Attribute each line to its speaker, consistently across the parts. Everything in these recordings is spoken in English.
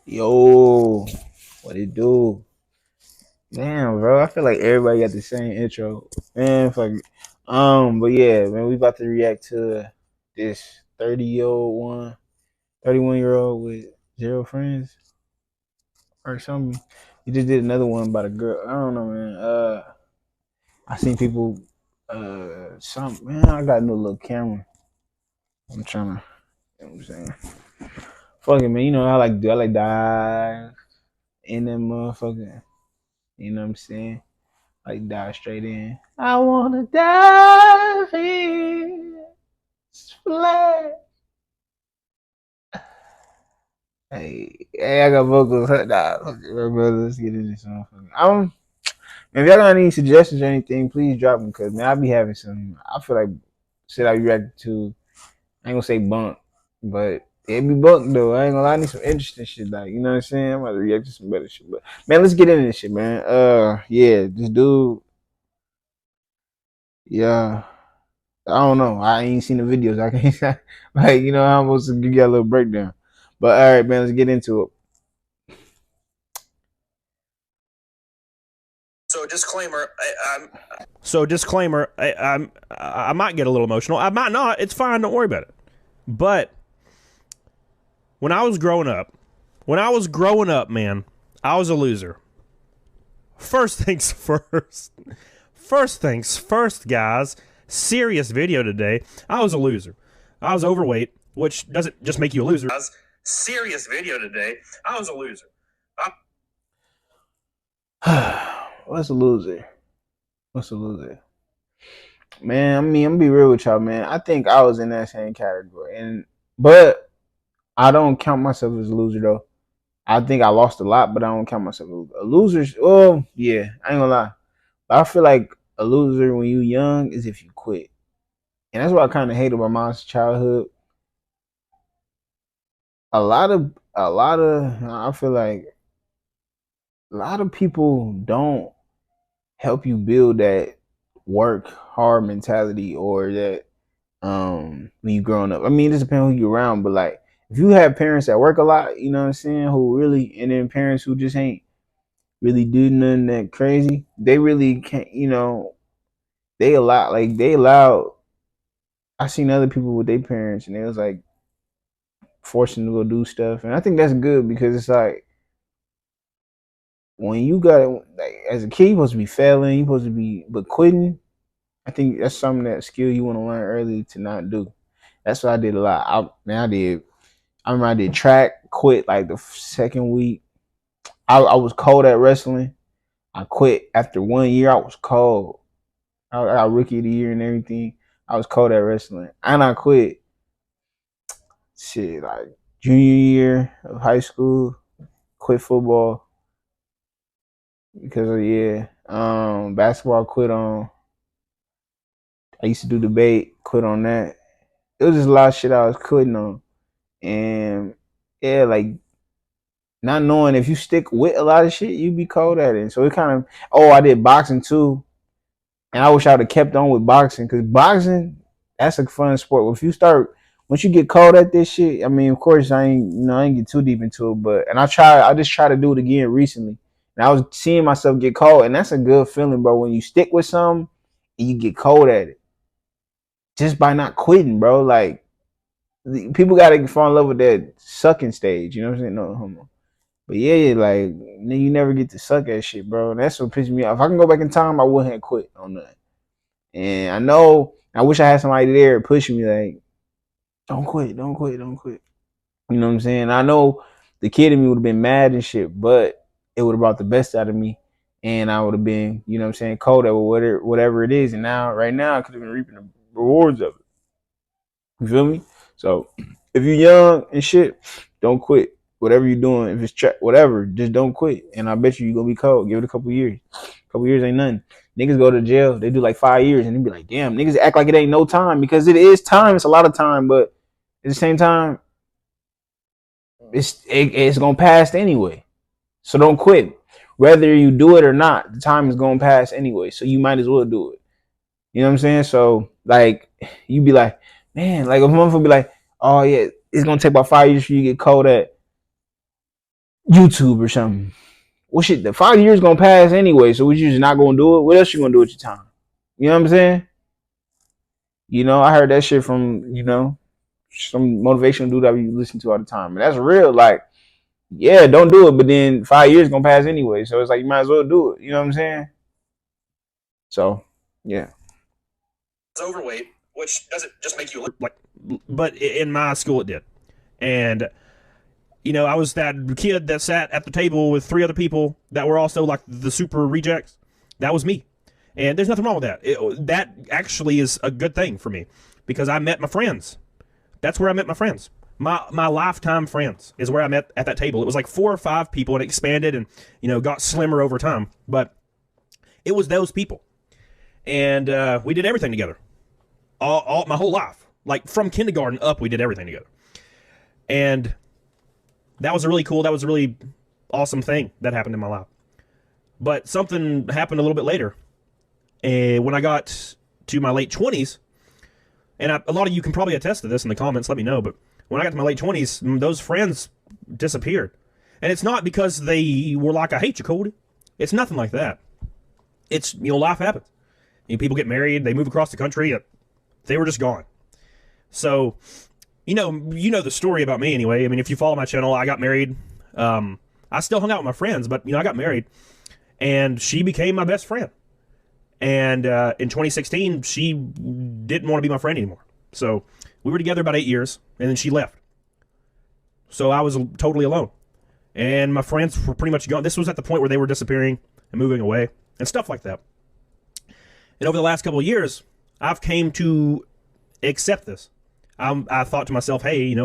Speaker 1: Yo, what it do? Damn, bro. I feel like everybody got the same intro. Man, fuck. But yeah, man, we about to react to this 31-year-old with zero friends or something. We just did another one about a girl. I don't know, man. I seen people some man, I got a new little camera. I'm trying to, you know what I'm saying? Fuck it, man. You know how I like to do. I like dive in them motherfucker. You know what I'm saying? Like dive straight in. I wanna dive in. Splash. Hey, I got vocals. Nah, brother, let's get into this motherfucker. If y'all got any suggestions or anything, please drop them. Cause man, I be having some. I feel like shit I react to. I ain't gonna say bunk, but it be bunk though. I ain't gonna lie. I need some interesting shit. Like you know what I'm saying. I'm about to react to some better shit. But man, let's get into this shit, man. Yeah, this dude. Yeah. I don't know. I ain't seen the videos. I can't like you know I'm supposed to give you a little breakdown. But all right, man, let's get into it.
Speaker 2: So disclaimer, I might get a little emotional. I might not. It's fine. Don't worry about it. But when I was growing up, man, I was a loser. First things first. First things first, guys. Serious video today. I was a loser. I was overweight, which doesn't just make you a loser. Serious video today. I was a loser.
Speaker 1: What's a loser? What's a loser? Man, I mean, I'm gonna be real with y'all, man. I think I was in that same category, but I don't count myself as a loser though. I think I lost a lot, but I don't count myself a loser. Oh yeah, I ain't gonna lie. But I feel like a loser when you young is if you quit, and that's what I kind of hate about my childhood. I feel like a lot of people don't help you build that work hard mentality or that when you growing up. I mean, it just depends who you're around, but like if you have parents that work a lot, you know what I'm saying, who really and then parents who just ain't really do nothing that crazy, they really can't, they allow I seen other people with their parents and they was like forcing them to go do stuff. And I think that's good because it's like when you got it like as a kid, you're supposed to be failing, you're supposed to be but quitting. I think that's something that skill you want to learn early to not do. That's what I did a lot. I did. I remember I did track, quit like the second week. I was cold at wrestling. I quit after 1 year. I was cold. I got rookie of the year and everything. I was cold at wrestling, and I quit. Shit, like junior year of high school, quit football because of basketball. Quit on. I used to do debate. Quit on that. It was just a lot of shit I was quitting on, and yeah, like not knowing if you stick with a lot of shit, you be cold at it. So it kind of I did boxing too, and I wish I would have kept on with boxing because boxing that's a fun sport. If you start once you get cold at this shit, I mean, of course I ain't get too deep into it, but and I just try to do it again recently, and I was seeing myself get cold, and that's a good feeling, bro. When you stick with something and you get cold at it, just by not quitting, bro. Like people gotta fall in love with that sucking stage. You know what I'm saying? No homo. But yeah, like you never get to suck at shit, bro. And that's what pisses me off. If I can go back in time, I wouldn't have quit on that. And I know I wish I had somebody there pushing me like, don't quit, don't quit, don't quit. You know what I'm saying? I know the kid in me would have been mad and shit, but it would have brought the best out of me. And I would have been, you know what I'm saying, cold at whatever it is. And now, right now, I could have been reaping the rewards of it. You feel me? So if you're young and shit, don't quit. Whatever you're doing, if it's whatever, just don't quit. And I bet you're gonna be cold. Give it a couple years. A couple years ain't nothing. Niggas go to jail, they do like 5 years, and they be like, damn, niggas act like it ain't no time because it is time. It's a lot of time, but at the same time, it's gonna pass anyway. So don't quit. Whether you do it or not, the time is gonna pass anyway. So you might as well do it. You know what I'm saying? So like you be like, man, like a motherfucker be like, oh yeah, it's gonna take about 5 years for you to get cold at. YouTube or something. What shit? The 5 years gonna pass anyway, so you just not gonna do it. What else you gonna do with your time? You know what I'm saying? I heard that shit from some motivational dude that we listen to all the time, and that's real. Like, yeah, don't do it, but then 5 years gonna pass anyway, so it's like you might as well do it. You know what I'm saying? So, yeah.
Speaker 2: It's overweight, which doesn't just make you look like, but in my school it did, and I was that kid that sat at the table with 3 other people that were also like the super rejects. That was me. And there's nothing wrong with that. That actually is a good thing for me because I met my friends. That's where I met my friends. My lifetime friends is where I met at that table. It was like 4 or 5 people and it expanded and, got slimmer over time. But it was those people. And we did everything together. All my whole life. Like from kindergarten up, we did everything together. And that was a really awesome thing that happened in my life. But something happened a little bit later. When I got to my late 20s, and a lot of you can probably attest to this in the comments, let me know, but when I got to my late 20s, those friends disappeared. And it's not because they were like, I hate you, Cody. It's nothing like that. It's, life happens. People get married, they move across the country, they were just gone. So, you know the story about me anyway. I mean, if you follow my channel, I got married. I still hung out with my friends, but, I got married. And she became my best friend. And in 2016, she didn't want to be my friend anymore. So we were together about 8 years, and then she left. So I was totally alone. And my friends were pretty much gone. This was at the point where they were disappearing and moving away and stuff like that. And over the last couple of years, I've came to accept this. I thought to myself, hey,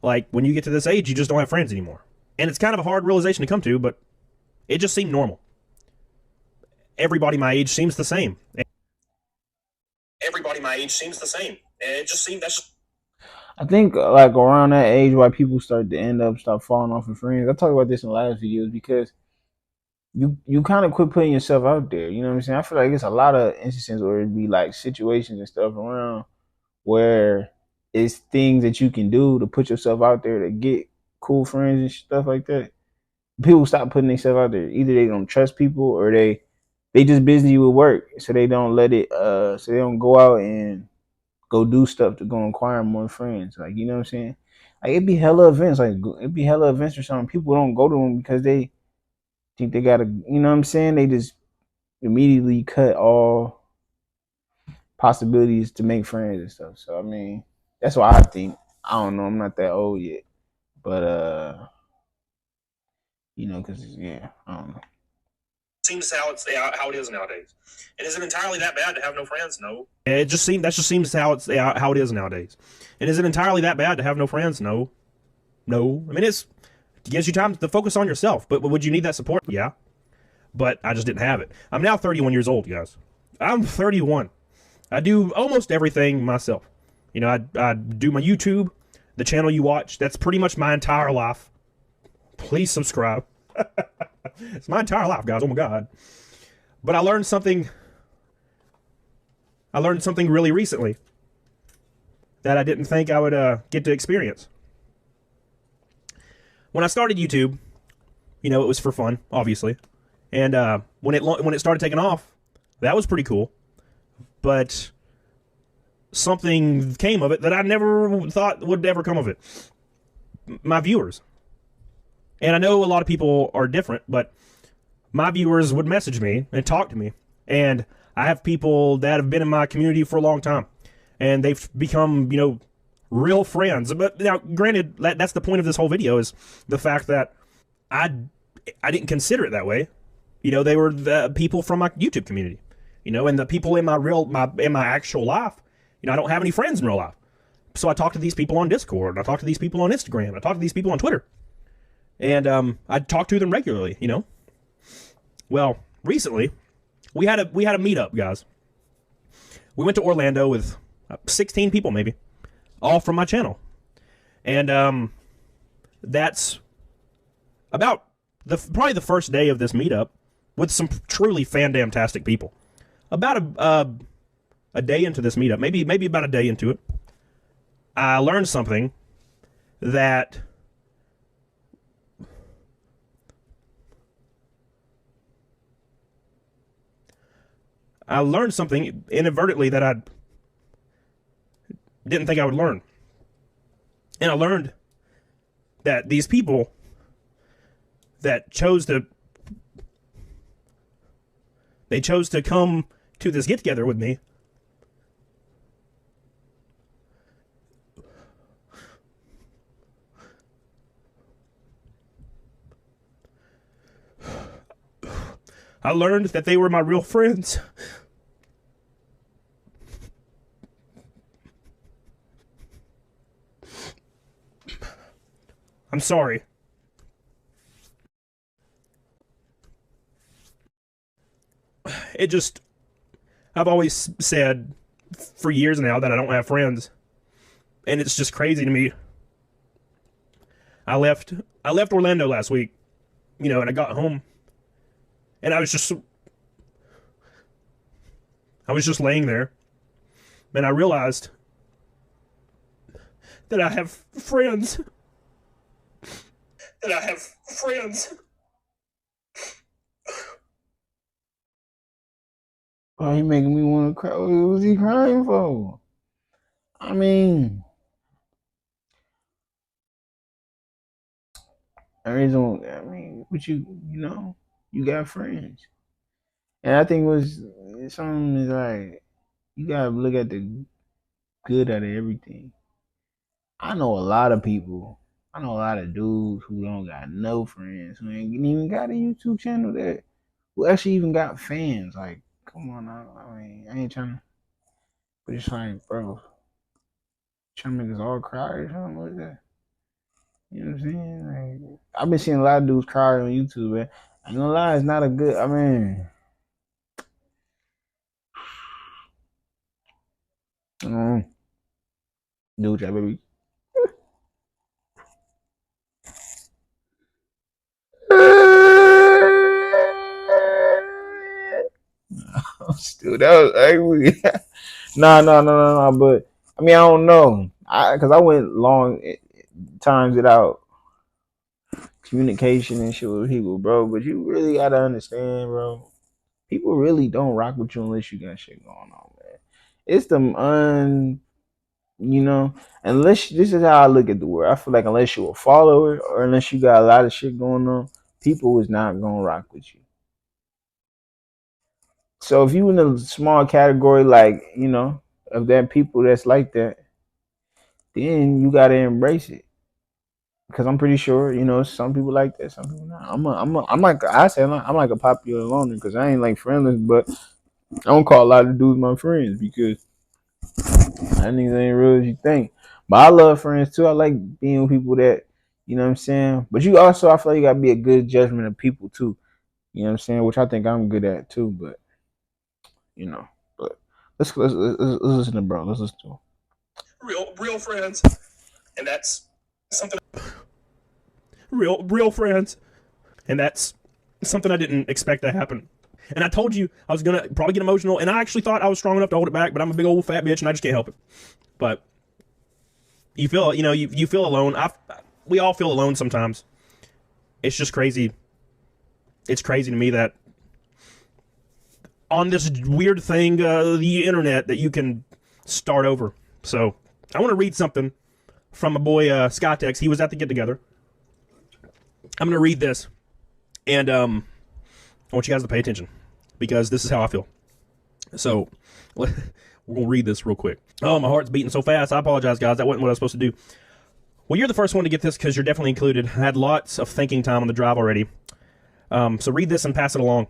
Speaker 2: like when you get to this age, you just don't have friends anymore. And it's kind of a hard realization to come to, but it just seemed normal. Everybody my age seems the same. Everybody my age seems the same. And it just seemed
Speaker 1: I think like around that age why people start to start falling off with friends. I talked about this in the last videos because you kind of quit putting yourself out there. You know what I'm saying? I feel like it's a lot of instances where it'd be like situations and stuff around where it's things that you can do to put yourself out there to get cool friends and stuff like that. People stop putting themselves out there. Either they don't trust people or they just busy with work, so they don't let it. So they don't go out and go do stuff to go acquire more friends. Like, you know what I'm saying? Like it'd be hella events. Like it'd be hella events or something. People don't go to them because they think they gotta. You know what I'm saying? They just immediately cut all possibilities to make friends and stuff. So I mean, that's what I think. I don't know. I'm not that old yet, but because yeah, I don't know.
Speaker 2: Seems how it is nowadays. And is it entirely that bad to have no friends? No. That just seems how it is nowadays. And is it entirely that bad to have no friends? No. I mean, it gives you time to focus on yourself. But would you need that support? Yeah. But I just didn't have it. I'm now 31 years old, guys. I'm 31. I do almost everything myself. I do my YouTube, the channel you watch. That's pretty much my entire life. Please subscribe. It's my entire life, guys. Oh my God. But I learned something really recently that I didn't think I would get to experience. When I started YouTube, it was for fun, obviously. And when it started taking off, that was pretty cool. But something came of it that I never thought would ever come of it. My viewers. And I know a lot of people are different, but my viewers would message me and talk to me. And I have people that have been in my community for a long time. And they've become, real friends. But now, granted, that's the point of this whole video is the fact that I didn't consider it that way. They were the people from my YouTube community. And the people in my actual life. I don't have any friends in real life. So I talk to these people on Discord. I talk to these people on Instagram. I talk to these people on Twitter. And I talk to them regularly, Well, recently, we had a meetup, guys. We went to Orlando with 16 people, maybe, all from my channel. And that's about probably the first day of this meetup with some truly fan-damn-tastic people. About a day into this meetup, maybe about a day into it, I learned something that I learned something inadvertently that I didn't think I would learn. And I learned that these people that chose to come to this get together with me I learned that they were my real friends. I'm sorry. I've always said for years now that I don't have friends. And it's just crazy to me. I left Orlando last week, and I got home. And I was just laying there. And I realized that I have friends.
Speaker 1: Oh, he making me want to cry. What was he crying for? I mean, but you got friends. And I think something is like, you gotta look at the good out of everything. I know a lot of people. I know a lot of dudes who don't got no friends, who ain't even got a YouTube channel who actually even got fans. Like, come on now. I mean, I ain't trying to, but it's like, bro, trying to make us all cry or something like that. You know what I'm saying? Like, I've been seeing a lot of dudes cry on YouTube, man. I ain't gonna lie, it's not a good. I mean, dude, that baby. Still, that was ugly. No. But I mean, I don't know. Because I went long times without communication and shit with people, bro. But you really gotta understand, bro. People really don't rock with you unless you got shit going on, man. It's unless this is how I look at the world. I feel like unless you're a follower or unless you got a lot of shit going on, people is not gonna rock with you. So if you in a small category, like, of that people that's like that, then you gotta embrace it. Because I'm pretty sure, some people like that, some people not. I'm like I'm like a popular loner because I ain't like friendless, but I don't call a lot of dudes my friends because I think they ain't real as you think. But I love friends too. I like being with people that, you know what I'm saying. But I feel like you gotta be a good judgment of people too. You know what I'm saying, which I think I'm good at too. But but let's listen to bro. Let's listen to him.
Speaker 2: Real friends, and that's something. Real friends, and that's something I didn't expect to happen. And I told you I was gonna probably get emotional, and I actually thought I was strong enough to hold it back, but I'm a big old fat bitch, and I just can't help it. But you feel, you feel alone. We all feel alone sometimes. It's just crazy. It's crazy to me that on this weird thing, the internet, that you can start over. So I want to read something from my boy Skytex. He was at the get together. I'm going to read this, and I want you guys to pay attention because this is how I feel. So we're going to read this real quick. Oh, my heart's beating so fast. I apologize, guys. That wasn't what I was supposed to do. Well, you're the first one to get this because you're definitely included. I had lots of thinking time on the drive already. So read this and pass it along.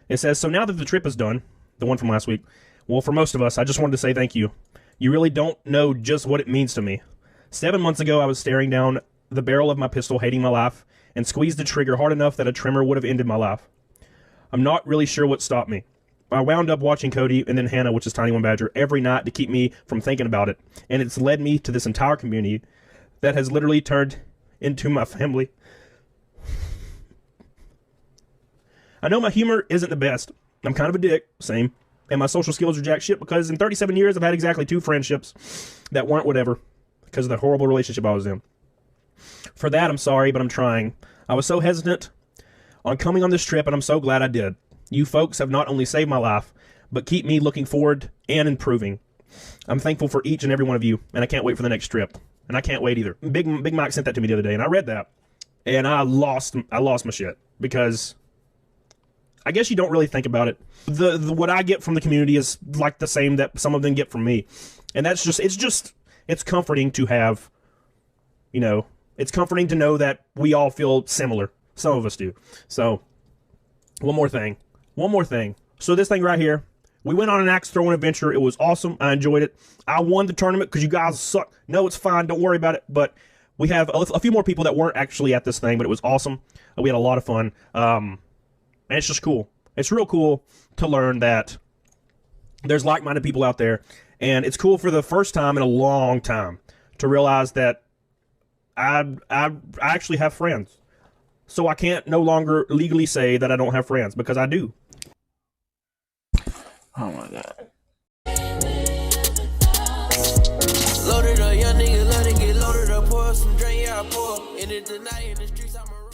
Speaker 2: It says, so now that the trip is done, the one from last week, well, for most of us, I just wanted to say thank you. You really don't know just what it means to me. 7 months ago, I was staring down the barrel of my pistol, hating my life, and squeezed the trigger hard enough that a tremor would have ended my life. I'm not really sure what stopped me. I wound up watching Cody and then Hannah, which is Tiny One Badger, every night to keep me from thinking about it, and it's led me to this entire community that has literally turned into my family. I know my humor isn't the best. I'm kind of a dick, same. And my social skills are jack shit because in 37 years I've had exactly 2 friendships that weren't whatever because of the horrible relationship I was in. For that, I'm sorry, but I'm trying. I was so hesitant on coming on this trip, and I'm so glad I did. You folks have not only saved my life, but keep me looking forward and improving. I'm thankful for each and every one of you, and I can't wait for the next trip. And I can't wait either. Big Mike sent that to me the other day, and I read that, and I lost my shit, because I guess you don't really think about it. The what I get from the community is like the same that some of them get from me, and that's just it's comforting to have, you know, it's comforting to know that we all feel similar. Some of us do. So one more thing. So this thing right here, we went on an axe throwing adventure. It was awesome. I enjoyed it. I won the tournament because you guys suck. No, it's fine. Don't worry about it. But we have a few more people that weren't actually at this thing, but it was awesome. We had a lot of fun. And it's just cool. It's real cool to learn that there's like-minded people out there. And it's cool for the first time in a long time to realize that I actually have friends. So I can't no longer legally say that I don't have friends, because I do.
Speaker 1: Oh my God.
Speaker 3: Loaded up, young nigga, let it get loaded up, pour some drink, yeah, I pour. In it tonight, in the streets, I'm a